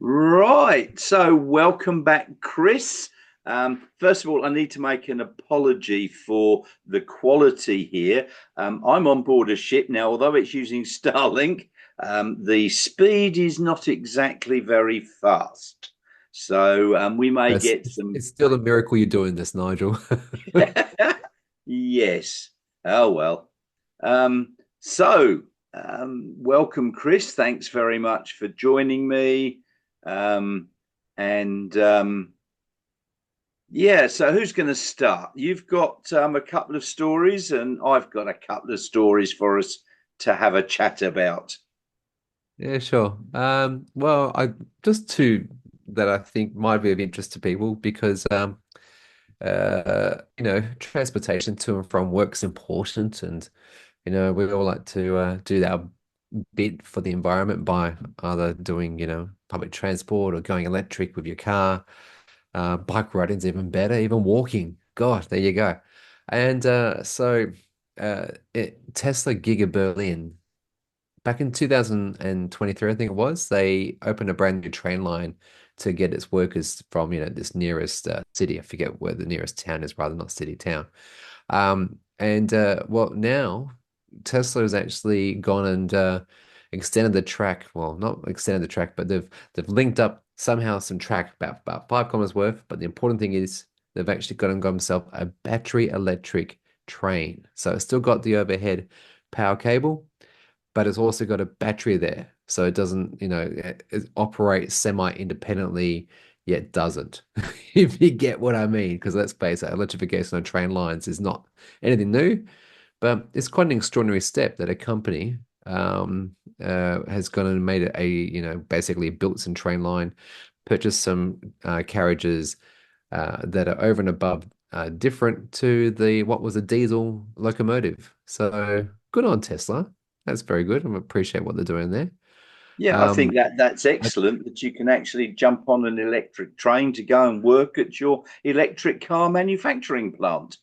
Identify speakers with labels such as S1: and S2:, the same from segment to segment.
S1: Right. So, welcome back, Chris. First of all, I need to make an apology for the quality here. I'm on board a ship now, although it's using Starlink, the speed is not exactly very fast. So, we may
S2: It's,
S1: get
S2: it's
S1: some.
S2: it's still a miracle you're doing this, Nigel.
S1: Yes. Oh, well. Welcome, Chris. Thanks very much for joining me. Um, and Yeah, so who's going to start? You've got a couple of stories, and I've got a couple of stories for us to have a chat about.
S2: Yeah, sure. Well, I just two that I think might be of interest to people because transportation to and from work's important, and we all like to do our bit for the environment by either doing public transport or going electric with your car. Bike riding's even better, even walking. Gosh, there you go. And Tesla Giga Berlin. Back in 2023, I think it was, they opened a brand new train line to get its workers from, this nearest city. I forget where the nearest town is, rather not city town. Well, now Tesla has actually gone and extended the track. Well, not extended the track, but they've linked up somehow some track about 5 kilometers worth. But the important thing is they've actually gone and got themselves a battery electric train. So it's still got the overhead power cable, but it's also got a battery there. So it doesn't, it operates semi-independently, yet doesn't. If you get what I mean, because let's face it, electrification on train lines is not anything new, but it's quite an extraordinary step that a company has gone and made it basically built some train line, purchased some carriages that are over and above different to the what was a diesel locomotive. So good on Tesla. That's very good. I appreciate what they're doing there.
S1: Yeah, I
S2: Um,
S1: think that's
S2: I-
S1: excellent that you can actually jump on an electric train to go and work at your electric car manufacturing plant.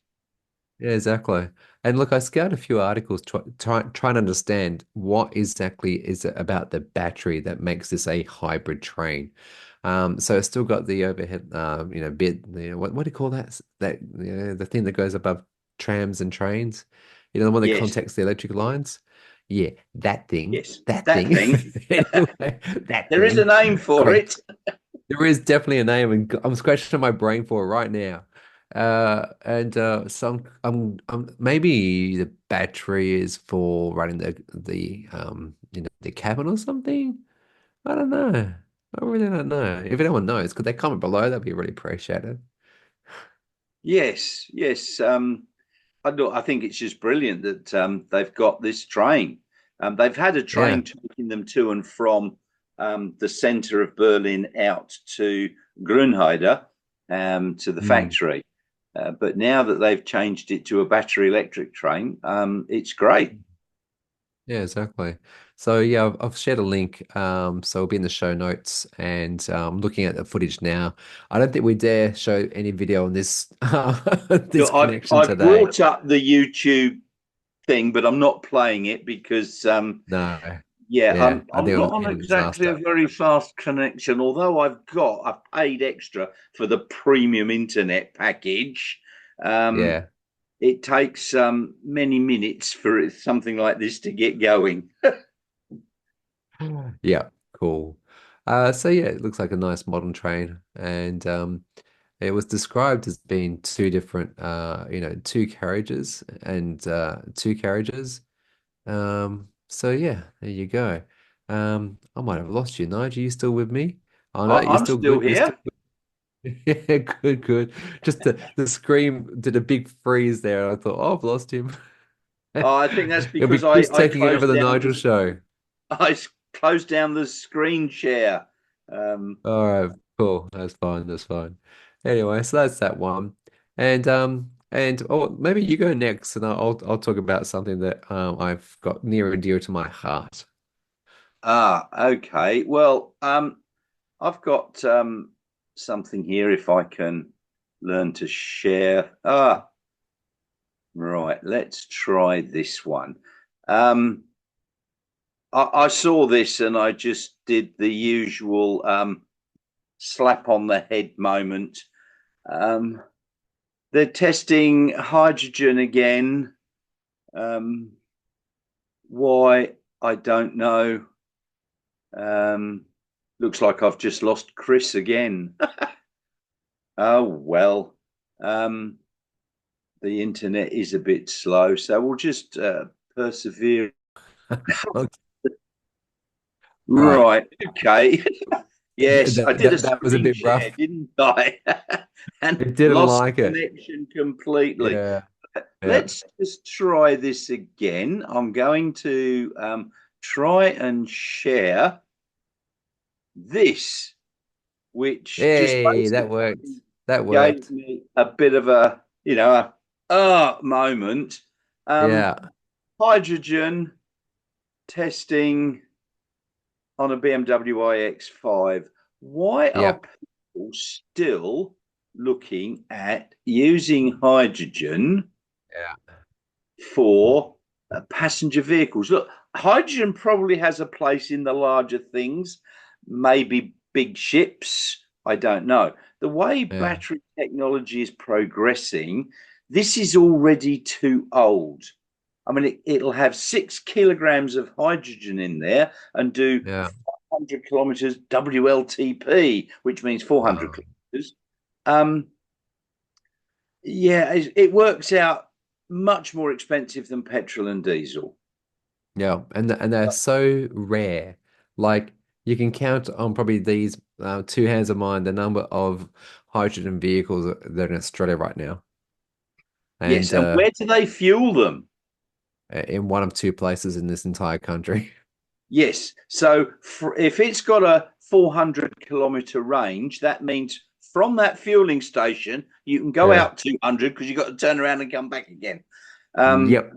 S2: yeah, exactly. And look, I scoured a few articles trying to understand what exactly is it about the battery that makes this a hybrid train. So it's still got the overhead, bit. What do you call that? The thing that goes above trams and trains. The one that
S1: Yes,
S2: contacts the electric lines. Yeah, that thing.
S1: yes,
S2: That
S1: that
S2: thing.
S1: thing.
S2: Anyway, that
S1: There is a
S2: thing.
S1: name for
S2: Great.
S1: it.
S2: There is definitely a name, and I'm scratching my brain for it right now. Maybe the battery is for running the cabin or something. I don't know. I really don't know. If anyone knows, could they comment below? That'd be really appreciated.
S1: Yes, yes. I think it's just brilliant that they've got this train. They've had a
S2: Yeah.
S1: train taking them to and from the centre of Berlin out to Grünheide, to the
S2: Mm.
S1: factory. But now that they've changed it to a battery electric train, it's great.
S2: Yeah, exactly. So yeah, I've shared a link. So it'll be in the show notes, and looking at the footage now. I don't think we dare show any video on this this
S1: So
S2: connection
S1: I've
S2: today.
S1: brought up the YouTube thing, but I'm not playing it because
S2: No.
S1: yeah,
S2: Yeah, I
S1: I'm
S2: think it
S1: not
S2: would
S1: on
S2: end in
S1: exactly a
S2: disaster.
S1: very fast connection, although I've paid extra for the premium internet package. Um,
S2: Yeah.
S1: it takes many minutes for something like this to get going.
S2: Yeah, cool. So yeah, it looks like a nice modern train, and it was described as being two different, two carriages and two carriages. So yeah, there you go. I might have lost you, Nigel. Are you still with me? Oh no, you're
S1: I'm
S2: still
S1: still
S2: good. You're still
S1: here.
S2: good. Yeah, good, good. Just the scream did a big freeze there. I thought, oh, I've lost him.
S1: I think that's
S2: It'll be
S1: because
S2: Chris
S1: I
S2: taking over
S1: closed
S2: the
S1: down
S2: Nigel
S1: the
S2: show.
S1: I closed down the screen share. Um,
S2: All right, cool. That's fine. That's fine. Anyway, so that's that one. And oh, maybe you go next, and I'll talk about something that I've got near and dear to my heart.
S1: okay. Well, I've got something here if I can learn to share. Right, let's try this one. I saw this and I just did the usual. slap on the head moment. Um, they're testing hydrogen again. Why? I don't know. Looks like I've just lost Chris again. Oh, well. The internet is a bit slow, so we'll just persevere.
S2: Okay. Right.
S1: Right. Okay. Yes, I did a
S2: That was a
S1: screen
S2: bit
S1: share,
S2: rough.
S1: didn't I? And
S2: It didn't
S1: lost
S2: like it.
S1: connection completely.
S2: Yeah. Yeah.
S1: Let's just try this again. I'm going to try and share this, which just
S2: Hey, that worked.
S1: basically
S2: That
S1: gave
S2: worked.
S1: me a bit of a, moment. Um,
S2: Yeah.
S1: hydrogen testing on a BMW iX5. Why are
S2: Yeah.
S1: people still looking at using hydrogen
S2: Yeah.
S1: for passenger vehicles? Look, hydrogen probably has a place in the larger things, maybe big ships. I don't know. The way
S2: Yeah.
S1: battery technology is progressing, this is already too old. I mean, it'll have 6 kilograms of hydrogen in there and do
S2: Yeah.
S1: 400 kilometers WLTP, which means 400
S2: Wow.
S1: kilometers. Um, yeah, it works out much more expensive than petrol and diesel.
S2: Yeah. And they're so rare. Like you can count on probably these two hands of mine the number of hydrogen vehicles that are in Australia right now.
S1: Yes,
S2: And
S1: and where do they fuel them?
S2: in one of two places in this entire country.
S1: Yes, so if it's got a 400-kilometer range, that means from that fueling station you can go
S2: Yeah.
S1: out 200 because you've got to turn around and come back again. Um,
S2: Yep.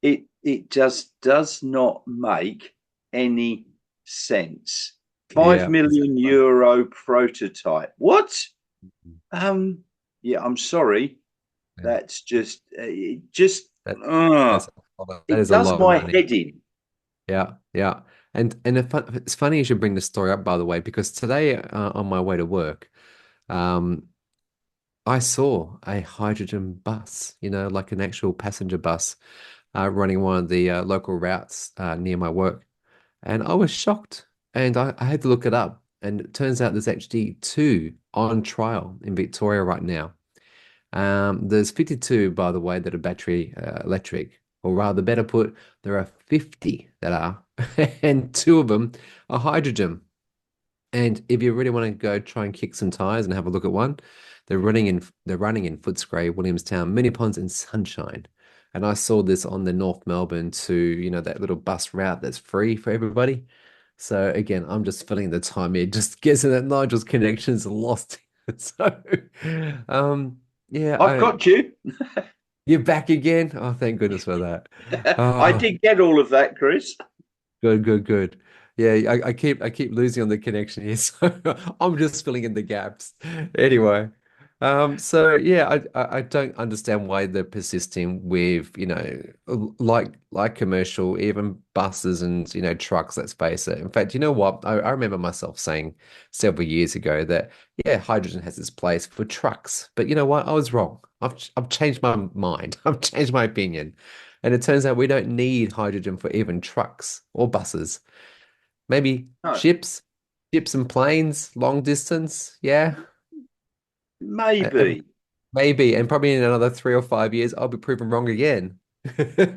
S1: it just does not make any sense. Five
S2: Yeah.
S1: million
S2: Exactly.
S1: euro prototype. What? Um, yeah, I'm sorry.
S2: Yeah.
S1: That's just it. Just
S2: That,
S1: uh,
S2: that's a lot that
S1: it
S2: is a
S1: does
S2: lot of
S1: my
S2: money.
S1: head in.
S2: Yeah, yeah. It's funny you should bring this story up, by the way, because today on my way to work, um, I saw a hydrogen bus, like an actual passenger bus, running one of the local routes near my work. And I was shocked. And I had to look it up. And it turns out there's actually two on trial in Victoria right now. There's 52, by the way, that are battery electric, or rather, better put, there are 50 that are, and two of them are hydrogen. And if you really want to go try and kick some tires and have a look at one, they're running in Footscray, Williamstown, Mini Ponds, and Sunshine. And I saw this on the North Melbourne to, that little bus route that's free for everybody. So again, I'm just filling the time here, just guessing that Nigel's connection's lost. So, yeah,
S1: I've got you.
S2: you're back again. Oh, thank goodness for that.
S1: I
S2: Oh,
S1: did get all of that, Chris.
S2: good, good, good. Yeah, I keep losing on the connection here, so I'm just filling in the gaps. Anyway, so yeah, I don't understand why they're persisting with, like commercial, even buses and trucks, let's face it. In fact, you know what? I remember myself saying several years ago that yeah, hydrogen has its place for trucks. But you know what? I was wrong. I've changed my mind. I've changed my opinion. And it turns out we don't need hydrogen for even trucks or buses. Maybe
S1: No,
S2: ships and planes, long distance. Yeah,
S1: maybe.
S2: maybe. And probably in another 3 or 5 years, I'll be proven wrong again.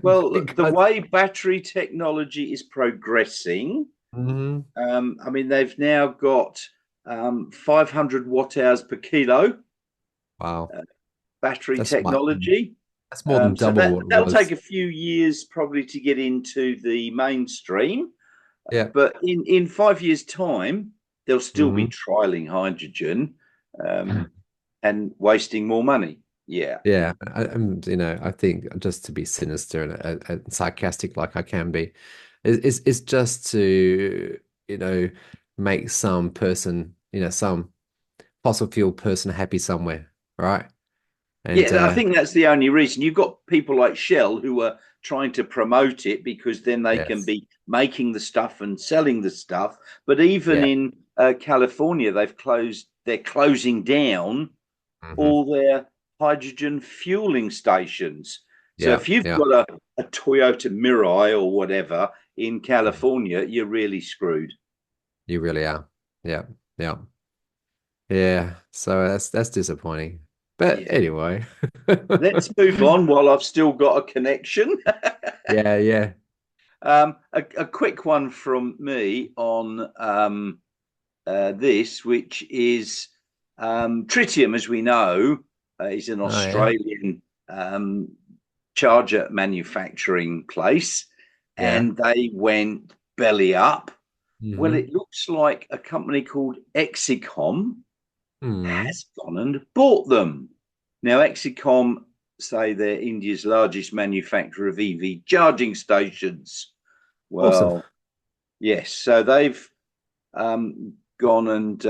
S1: Well, the
S2: Because,
S1: way battery technology is progressing,
S2: Mhm.
S1: I mean, they've now got 500 watt hours per kilo
S2: Wow,
S1: uh, battery
S2: that's my,
S1: technology.
S2: that's more than
S1: So
S2: double what it
S1: that'll take
S2: was.
S1: a few years probably to get into the mainstream.
S2: Yeah.
S1: But in 5 years' time, they'll still be
S2: hmm
S1: trialing hydrogen and wasting more money. Yeah.
S2: Yeah, I think just to be sinister and sarcastic like I can be, it's just to, you know, make some person, some fossil fuel person happy somewhere, right? And
S1: Yeah, I think that's the only reason. You've got people like Shell who are trying to promote it because then they can
S2: yes,
S1: be making the stuff and selling the stuff. But even
S2: yeah,
S1: California, they're closing down
S2: Hmm.
S1: all their hydrogen fueling stations. So
S2: Yeah,
S1: if you've
S2: yeah,
S1: got a Toyota Mirai or whatever in
S2: mm,
S1: California, you're really screwed.
S2: you really are. Yeah, yeah, yeah. So that's disappointing. But
S1: Yeah.
S2: anyway,
S1: Let's move on while I've still got a connection.
S2: yeah, yeah.
S1: A quick one from me on this, which is tritium, as we know, is an
S2: Oh yeah,
S1: Australian um, charger manufacturing place,
S2: yeah.
S1: and they went belly up. Well,
S2: Hmm.
S1: it looks like a company called Exicom
S2: Hmm.
S1: has gone and bought them. Now, Exicom say they're India's largest manufacturer of EV charging stations.
S2: Awesome.
S1: Well, yes, so they've gone and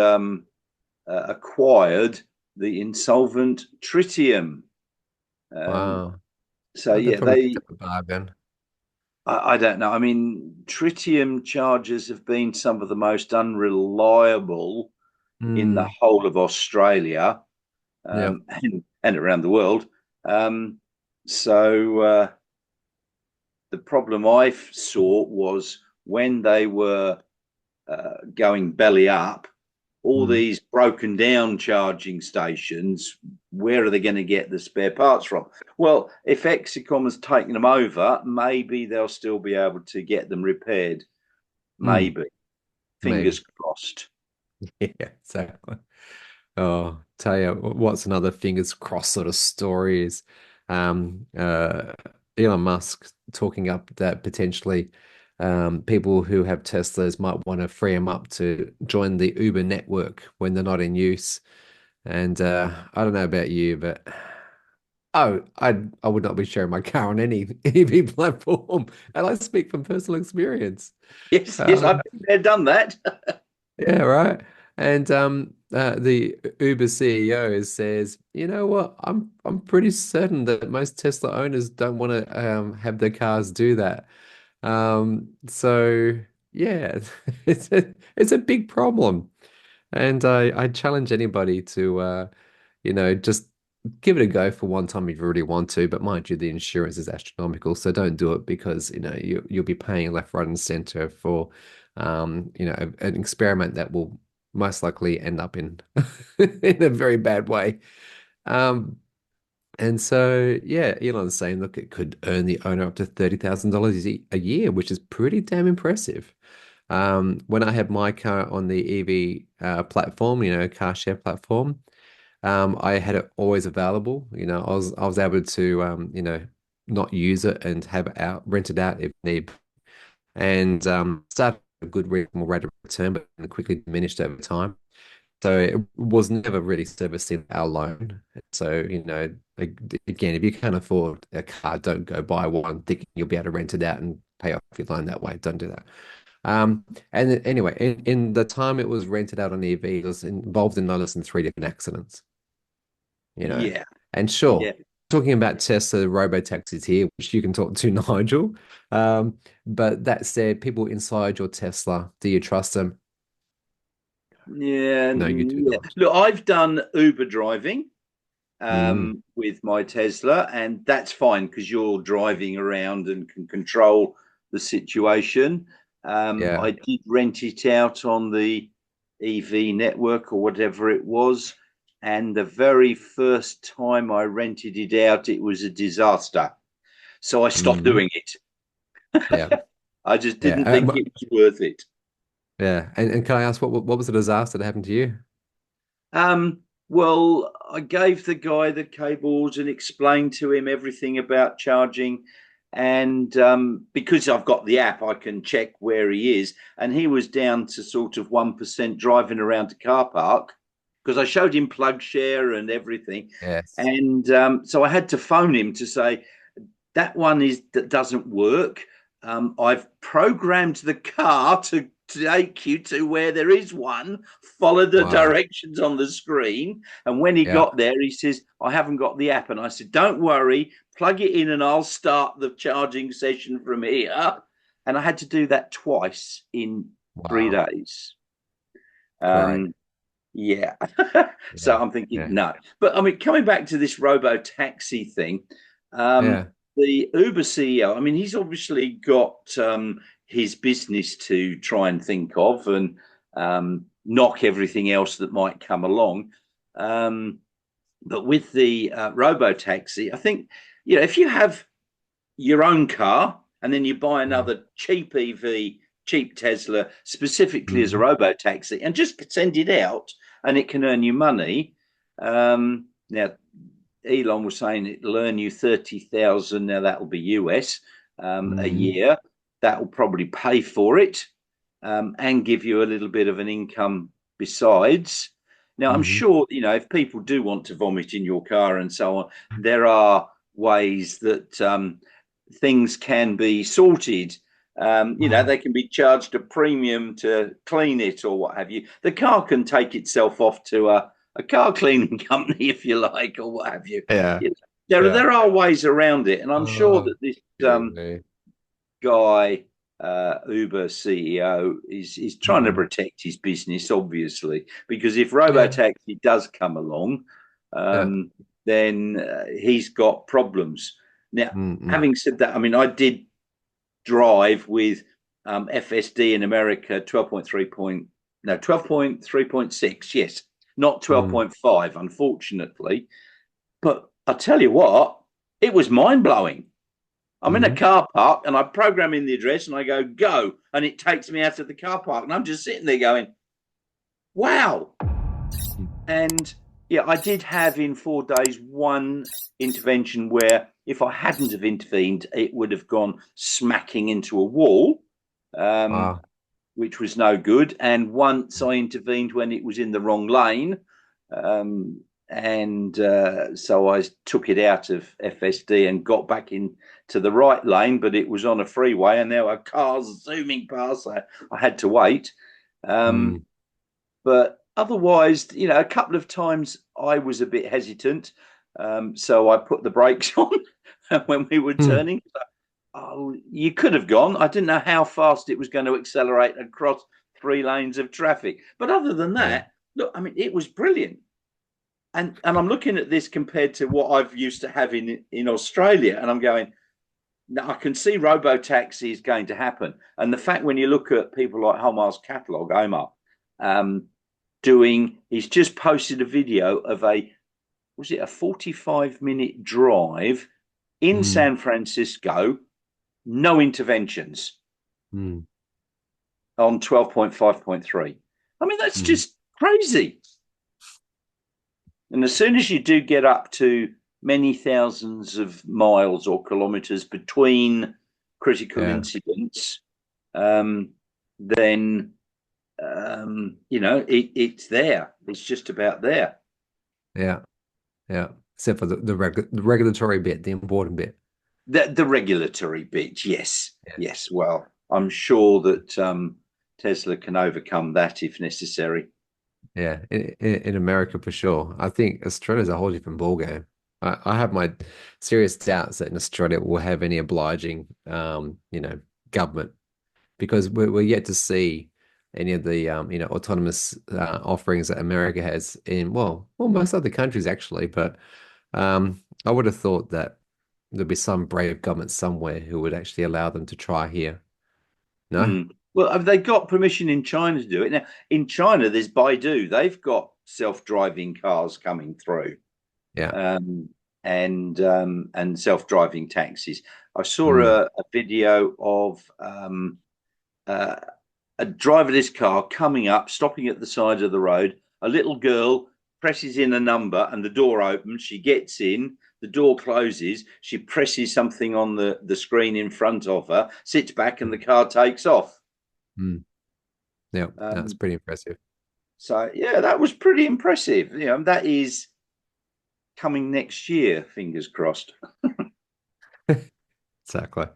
S1: acquired the insolvent Tritium. Um,
S2: Wow.
S1: so
S2: Oh, they
S1: yeah,
S2: probably picked
S1: they.
S2: up a bargain.
S1: I don't know. I mean, tritium chargers have been some of the most unreliable in the
S2: Hmm.
S1: whole of Australia,
S2: Yeah.
S1: and around the world. Um, so the problem I saw was when they were going belly up, all
S2: Hmm.
S1: these broken down charging stations, where are they going to get the spare parts from? Well, if Exicom has taken them over, maybe they'll still be able to get them repaired.
S2: Hmm.
S1: Maybe.
S2: Maybe.
S1: Fingers crossed.
S2: Yeah, exactly. Oh, tell you what's another fingers crossed sort of story is um, uh, Elon Musk talking up that potentially people who have Teslas might want to free them up to join the Uber network when they're not in use. And I don't know about you, but I would not be sharing my car on any EV platform. And I speak from personal experience.
S1: Yes, yes, I've
S2: Um,
S1: been there, done that.
S2: Yeah, right. And the Uber CEO says, you know what? I'm pretty certain that most Tesla owners don't want to have their cars do that. So yeah, it's a big problem. And I challenge anybody to just give it a go for one time if you really want to. But mind you, the insurance is astronomical, so don't do it because you'll be paying left, right, and center for an experiment that will most likely end up in in a very bad way. Um, and so yeah, Elon's saying, look, it could earn the owner up to $30,000 a year, which is pretty damn impressive. When I had my car on the EV platform, car share platform. I had it always available. I was able to not use it and have it out rented out if need. And started a good reasonable rate of return, but quickly diminished over time. So it was never really servicing our loan. So, again, if you can't afford a car, don't go buy one thinking you'll be able to rent it out and pay off your loan that way. Don't do that. And anyway, in the time it was rented out on EV, it was involved in no less than three different accidents you know.
S1: Yeah,
S2: And sure,
S1: yeah,
S2: talking about Tesla robo-taxis here, which you can talk to Nigel. But that said, people inside your Tesla, do you trust them?
S1: yeah,
S2: No, you do
S1: yeah.
S2: not.
S1: Look, I've done Uber driving
S2: Mm,
S1: with my Tesla, and that's fine because you're driving around and can control the situation.
S2: yeah.
S1: I did rent it out on the EV network or whatever it was, and the very first time I rented it out, it was a disaster. So I stopped
S2: Mm,
S1: doing it.
S2: yeah.
S1: I just
S2: Yeah.
S1: didn't think it was worth it.
S2: Yeah. And can I ask what was the disaster that happened to you?
S1: Well, I gave the guy the cables and explained to him everything about charging. And because I've got the app, I can check where he is. And he was down to sort of 1% driving around a car park because I showed him plug share and everything.
S2: Yes.
S1: And so I had to phone him to say, that doesn't work. I've programmed the car to take you to where there is one. Follow the
S2: Wow.
S1: directions on the screen. And when he
S2: Yeah.
S1: got there, he says, "I haven't got the app." And I said, "Don't worry, plug it in, and I'll start the charging session from here." And I had to do that twice in three
S2: Wow.
S1: days.
S2: Great.
S1: Yeah. So
S2: Yeah.
S1: I'm thinking
S2: Yeah.
S1: no. But I mean, coming back to this robo taxi thing,
S2: Yeah.
S1: the Uber CEO, I mean, he's obviously got his business to try and think of and knock everything else that might come along. Um, but with the robo taxi, I think, if you have your own car and then you buy
S2: Mm.
S1: another cheap EV, cheap Tesla, specifically as a
S2: Mhm.
S1: robo taxi, and just send it out and it can earn you money. Now, Elon was saying it'll earn you 30,000. Now that'll be US a
S2: Mhm.
S1: year. That will probably pay for it and give you a little bit of an income besides. Now, I'm
S2: Mhm.
S1: sure, if people do want to vomit in your car and so on, there are ways that things can be sorted. They can be charged a premium to clean it or what have you. The car can take itself off to a car cleaning company, if you like, or what have you.
S2: Yeah.
S1: You know, there,
S2: Yeah.
S1: there are ways around it. And I'm sure
S2: Oh,
S1: that this
S2: dear me.
S1: guy, Uber CEO, is trying to
S2: Mm.
S1: protect his business, obviously, because if
S2: Yeah.
S1: robotaxi does come along,
S2: Yeah.
S1: then he's got problems. Now,
S2: Mm-mm.
S1: having said that, I mean, I did drive with FSD in America, 12.3 point, no, 12.3.6, yes, not
S2: Mm.
S1: 12.5, unfortunately. But I tell you what, it was mind blowing. I'm in a
S2: Mm-hmm.
S1: car park and I program in the address and I go, and it takes me out of the car park. And I'm just sitting there going, wow. And yeah, I did have in 4 days one intervention where if I hadn't have intervened, it would have gone smacking into a wall, um,
S2: Wow.
S1: which was no good. And once I intervened when it was in the wrong lane, and so I took it out of FSD and got back into the right lane, but it was on a freeway, and there were cars zooming past. So I had to wait. Um,
S2: Mm.
S1: but otherwise, a couple of times I was a bit hesitant, so I put the brakes on when we were
S2: Mm.
S1: turning. Oh, you could have gone. I didn't know how fast it was going to accelerate across 3 lanes of traffic. But other than
S2: Yeah.
S1: that, look, I mean, it was brilliant. And I'm looking at this compared to what I've used to have in Australia, and I'm going, now I can see robo taxi is going to happen. And the fact when you look at people like Homar's catalog, Omar, um, he's just posted a video of was it a 45-minute drive in
S2: Mm.
S1: San Francisco, no interventions
S2: Mm.
S1: on 12.5.3. I mean, that's
S2: Mm.
S1: just crazy. And as soon as you do get up to many thousands of miles or kilometers between critical
S2: Yeah.
S1: incidents, um, then it's there. It's just about there.
S2: Yeah. Yeah. Except for the regulatory bit, the important bit.
S1: The regulatory bit, yes,
S2: Yeah.
S1: yes. Well, I'm sure that Tesla can overcome that if necessary.
S2: Yeah. In America for sure. I think Australia's a whole different ballgame. I have my serious doubts that in Australia we'll have any obliging government because we're yet to see any of the autonomous offerings that America has in well most other countries actually, but I would have thought that there'd be some brave government somewhere who would actually allow them to try here. No?
S1: Mm. Well, have they got permission in China to do it? Now, in China, there's Baidu. They've got self-driving cars coming through,
S2: Yeah.
S1: um, and self-driving taxis. I saw
S2: Mm,
S1: a video of uh, a driverless car coming up, stopping at the side of the road. A little girl presses in a number, and the door opens. She gets in. The door closes. She presses something on the screen in front of her, sits back, and the car takes off.
S2: mm. Yeah, that's
S1: Um,
S2: pretty impressive.
S1: so yeah, that was pretty impressive. That is coming next year. Fingers crossed.
S2: Exactly.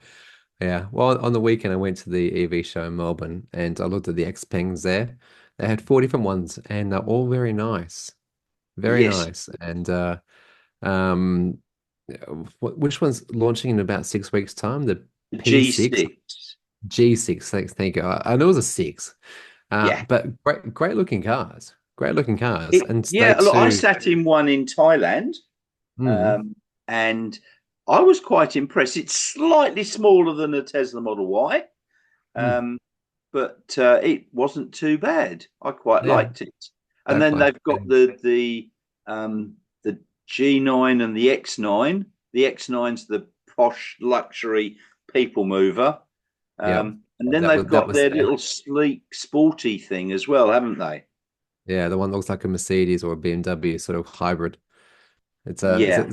S2: Yeah. Well, on the weekend, I went to the EV show in Melbourne and I looked at the Xpengs there. They had four different ones and they're all very nice. Very
S1: Yes,
S2: nice. And um, which one's launching in about 6 weeks' time? The
S1: the
S2: P6,
S1: G6.
S2: G6. Thank you. I know it was a six.
S1: Yeah.
S2: But great looking cars. Great looking cars. And they
S1: Yeah, look, I
S2: too.
S1: sat in one in Thailand,
S2: Mm,
S1: um, and I was quite impressed. It's slightly smaller than a Tesla Model Y,
S2: mm,
S1: um, but it wasn't too bad. I quite
S2: yeah,
S1: liked it. And then
S2: definitely.
S1: they've got the G9 and the X9. The X9's the posh luxury people mover.
S2: Yeah.
S1: And then they've
S2: That
S1: got
S2: was
S1: their
S2: there.
S1: little sleek, sporty thing as well, haven't they?
S2: Yeah, the one that looks like a Mercedes or a BMW sort of hybrid. It's
S1: Yeah.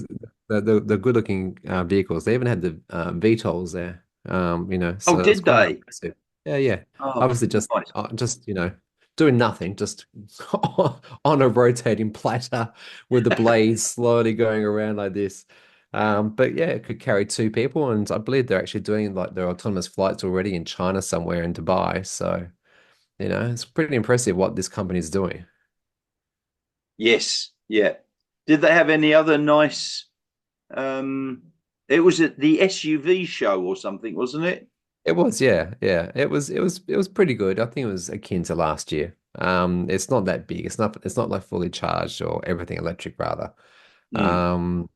S2: the good looking vehicles. They even had the VTOLs there.
S1: Oh,
S2: So that's
S1: did
S2: quite
S1: they?
S2: impressive. Yeah, yeah.
S1: Oh,
S2: Obviously,
S1: nice.
S2: just doing nothing, just on a rotating platter with the blades slowly going around like this. But yeah, it could carry two people, and I believe they're actually doing like their autonomous flights already in China somewhere in Dubai. So it's pretty impressive what this company is doing.
S1: Yes. Yeah. Did they have any other nice? Um, it was at the SUV show or something, wasn't it?
S2: It was, yeah, yeah. It was pretty good. I think it was akin to last year. It's not that big. It's not like fully charged or everything electric rather.
S1: Mm.
S2: Um,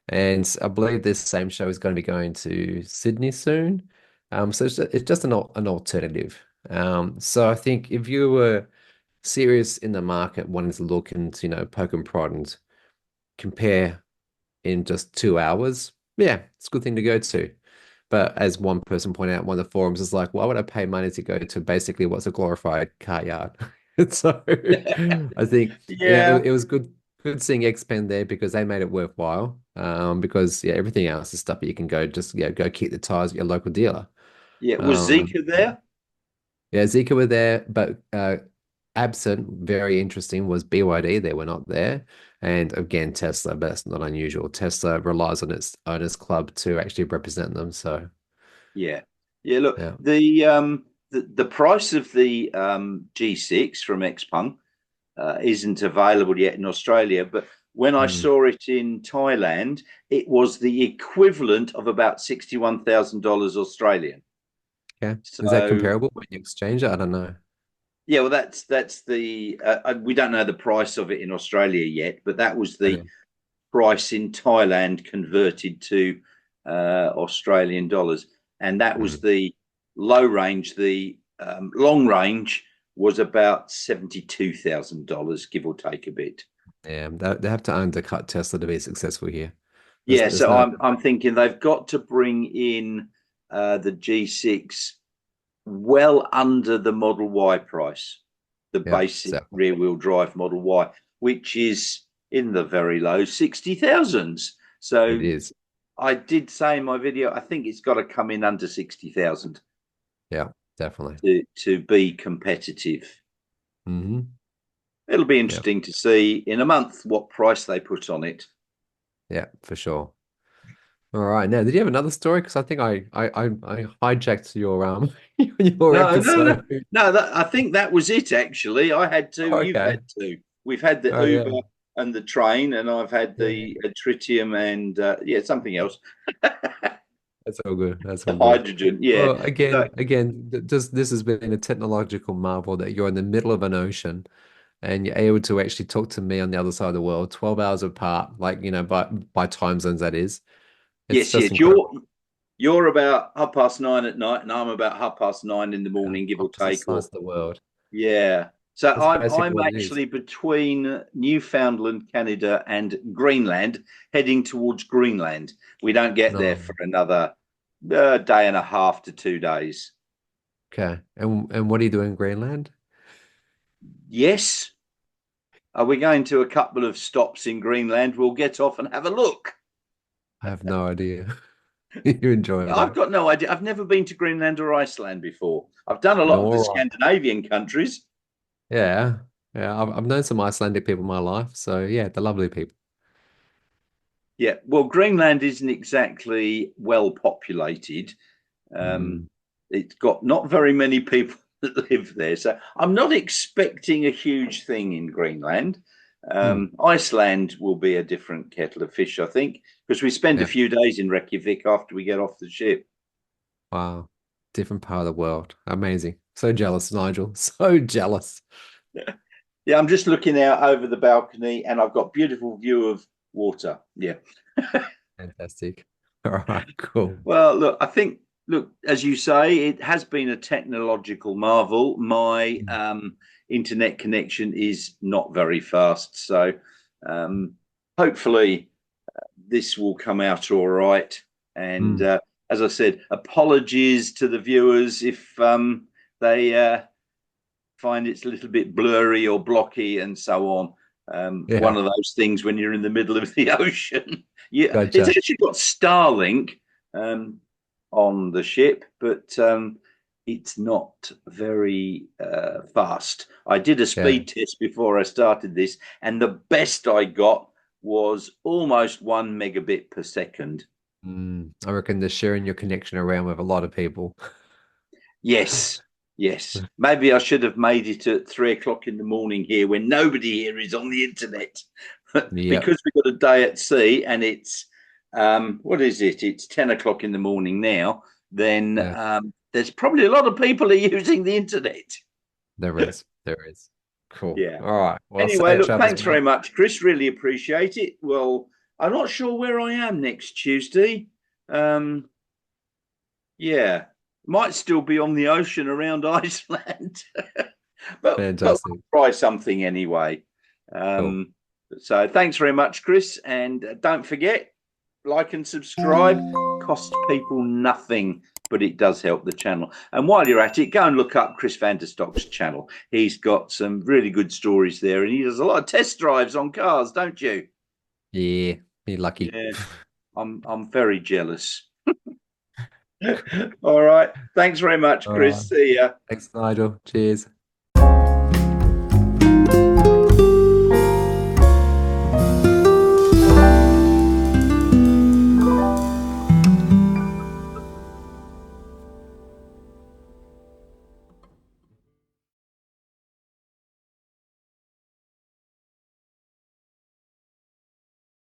S2: and I believe this same show is going to be going to Sydney soon. So it's just an alternative. So I think if you were serious in the market, wanting to look and poke and prod and compare in just 2 hours, yeah, it's a good thing to go to. But as one person pointed out, in one of the forums is like, why would I pay money to go to basically what's a glorified car yard? So I think,
S1: Yeah.
S2: it was good seeing Xpeng there because they made it worthwhile. Because yeah, everything else is stuff that you can go just go kick the tires at your local dealer.
S1: Yeah. Was
S2: Um,
S1: Zika there?
S2: yeah, Zika were there, but absent, very interesting, was BYD. They were not there. And again, Tesla, but that's not unusual. Tesla relies on its owners club to actually represent them. So
S1: Yeah. Yeah. Look,
S2: yeah.
S1: the price of the G6 from Xpeng isn't available yet in Australia, but when I
S2: Mm.
S1: saw it in Thailand, it was the equivalent of about $61,000 Australian.
S2: Okay. Is that
S1: So
S2: comparable when you exchange it? I don't know.
S1: yeah, well, that's the we don't know the price of it in Australia yet, but that was the
S2: Okay.
S1: price in Thailand converted to Australian dollars, and that was
S2: Mm.
S1: the low range. The long range was about $72,000, give or take a bit.
S2: Yeah, they have to undercut Tesla to be successful here. There's
S1: Yeah,
S2: there's
S1: so
S2: no
S1: I'm thinking they've got to bring in the G6 well under the Model Y price, the
S2: yeah,
S1: basic
S2: exactly.
S1: rear wheel drive Model Y, which is in the very low 60,000s.
S2: It
S1: So
S2: is.
S1: I did say in my video, I think it's got to come in under 60,000
S2: Yeah, definitely.
S1: to be competitive.
S2: Hmm.
S1: It'll be
S2: Yeah,
S1: interesting to see in a month what price they put on it.
S2: yeah, for sure. All right. Now, did you have another story? Because I think I hijacked your your
S1: No, no, no,
S2: episode.
S1: no. I think that was it. Actually, I had two. You've
S2: Okay.
S1: had two. We've had the
S2: Oh yeah.
S1: Uber and the train, and I've had
S2: Yeah.
S1: the tritium and yeah, something else.
S2: That's all good. That's
S1: The
S2: all good.
S1: hydrogen. Yeah.
S2: Well,
S1: So
S2: again, this has been a technological marvel that you're in the middle of an ocean and you're able to actually talk to me on the other side of the world, 12 hours apart, like, by time zones, that is. It's
S1: yes,
S2: just
S1: yes.
S2: incredible.
S1: You're about 9:30 at night, and I'm about 9:30 in the
S2: Yeah.
S1: morning, give or
S2: Opposite
S1: take. Or
S2: sides of the world.
S1: yeah. So
S2: That's
S1: I'm
S2: basically what it is.
S1: actually between Newfoundland, Canada, and Greenland, heading towards Greenland. We don't get there
S2: No.
S1: for another day and a half to 2 days.
S2: Okay. And what are you doing in Greenland?
S1: Yes. Are we going to a couple of stops in Greenland? We'll get off and have a look.
S2: I have no idea. You enjoy
S1: I've
S2: that.
S1: got no idea. I've never been to Greenland or Iceland before. I've done a lot of the
S2: Nor
S1: Scandinavian countries.
S2: yeah. Yeah. I've known some Icelandic people in my life. So yeah, they're lovely people.
S1: Yeah, well, Greenland isn't exactly well populated. Um,
S2: Mm.
S1: it's got not very many people that live there. So I'm not expecting a huge thing in Greenland.
S2: Mm.
S1: Iceland will be a different kettle of fish, I think, because we spend a
S2: Yeah.
S1: few days in Reykjavik after we get off the ship.
S2: Wow. Different part of the world. Amazing. So jealous, Nigel. So jealous.
S1: Yeah, I'm just looking out over the balcony and I've got beautiful view of water. Yeah.
S2: Fantastic. All right, cool.
S1: Well, look, I think, look, as you say, it has been a technological marvel. My
S2: Mm.
S1: internet connection is not very fast. So um, hopefully this will come out all right. And
S2: Mm.
S1: as I said, apologies to the viewers if they find it's a little bit blurry or blocky and so on. One
S2: Yeah,
S1: of those things when you're in the middle of the ocean. Yeah, it's
S2: gotcha.
S1: actually got Starlink um, on the ship, but it's not very fast. I did a
S2: Yeah.
S1: speed test before I started this, and the best I got was almost 1 megabit per second.
S2: I reckon they're sharing your connection around with a lot of people.
S1: Yes, yes. Maybe I should have made it at 3 o'clock in the morning here when nobody here is on the internet.
S2: Yep.
S1: Because we've got a day at sea and it's, what is it? It's 10 o'clock in the morning now. Then
S2: Yeah,
S1: there's probably a lot of people are using the internet.
S2: there is. There is. Cool.
S1: Yeah.
S2: All right. Well,
S1: Anyway,
S2: safe
S1: look,
S2: travels,
S1: thanks very
S2: mate.
S1: much, Chris. Really appreciate it. Well, I'm not sure where I am next Tuesday. Um, yeah, might still be on the ocean around Iceland. But
S2: Fantastic.
S1: we'll try something anyway.
S2: Cool.
S1: Um, so thanks very much, Chris, and don't forget, like and subscribe. Costs people nothing, but it does help the channel. And while you're at it, go and look up Chris Vanderstock's channel. He's got some really good stories there, and he does a lot of test drives on cars, don't you?
S2: Yeah, you're lucky.
S1: Yeah, I'm very jealous. All right, thanks very much,
S2: All right.
S1: Chris. See ya.
S2: Thanks, Nigel. Cheers.